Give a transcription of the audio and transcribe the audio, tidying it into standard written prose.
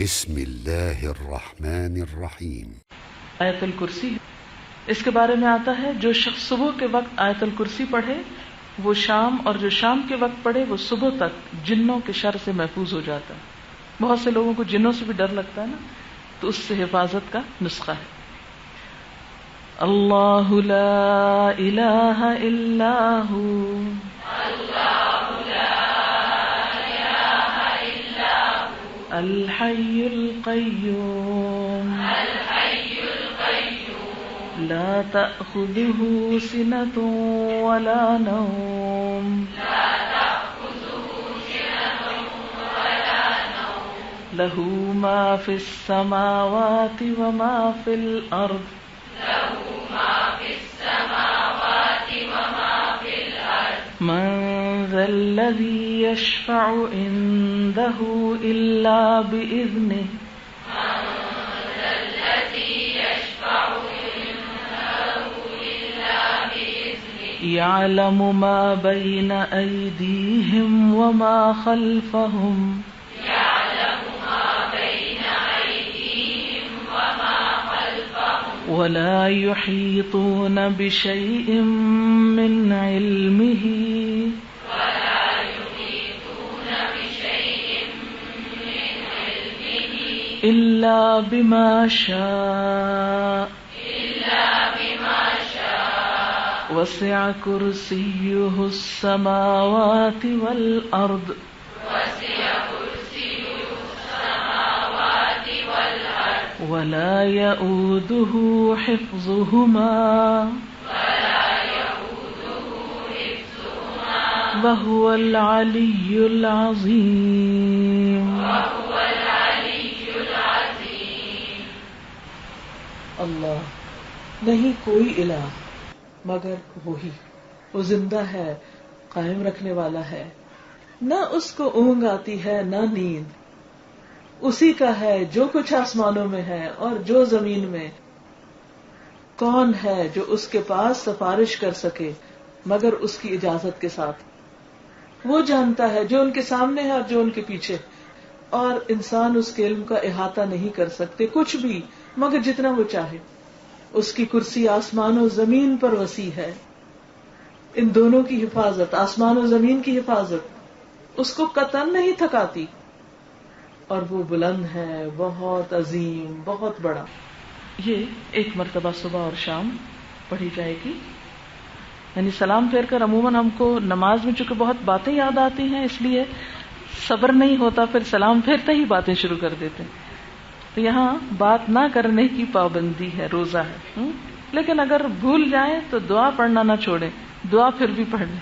بسم اللہ الرحمن الرحیم. آیت الکرسی اس کے بارے میں آتا ہے جو شخص صبح کے وقت آیت الکرسی پڑھے وہ شام، اور جو شام کے وقت پڑھے وہ صبح تک جنوں کے شر سے محفوظ ہو جاتا ہے. بہت سے لوگوں کو جنوں سے بھی ڈر لگتا ہے نا، تو اس سے حفاظت کا نسخہ ہے. اللہ لا الہ الا ہو، الحی القیوم لا تأخذه سنة ولا نوم له ما في السماوات وما في الأرض من ذا الذي يشفع عنده إلا بإذنه يعلم ما بين أيديهم وما خلفهم ولا يحيطون بشيء من علمه إلا بما شاء وسع كرسيه السماوات والأرض ولا يؤوده حفظهما وهو العلي العظيم. اللہ، نہیں کوئی الہ مگر وہی. وہ زندہ ہے، قائم رکھنے والا ہے، نہ اس کو اونگ آتی ہے نہ نیند. اسی کا ہے جو کچھ آسمانوں میں ہے اور جو زمین میں. کون ہے جو اس کے پاس سفارش کر سکے مگر اس کی اجازت کے ساتھ. وہ جانتا ہے جو ان کے سامنے ہے اور جو ان کے پیچھے، اور انسان اس کے علم کا احاطہ نہیں کر سکتے کچھ بھی مگر جتنا وہ چاہے. اس کی کرسی آسمان و زمین پر وسیع ہے. ان دونوں کی حفاظت، آسمان و زمین کی حفاظت اس کو قطعاً نہیں تھکاتی، اور وہ بلند ہے، بہت عظیم، بہت بڑا. یہ ایک مرتبہ صبح اور شام پڑھی جائے گی. یعنی سلام پھیر کر عموماً ہم کو نماز میں چونکہ بہت باتیں یاد آتی ہیں، اس لیے صبر نہیں ہوتا، پھر سلام پھیرتے ہی باتیں شروع کر دیتے ہیں. تو یہاں بات نہ کرنے کی پابندی ہے، روزہ ہے. لیکن اگر بھول جائیں تو دعا پڑھنا نہ چھوڑیں، دعا پھر بھی پڑھ لیں.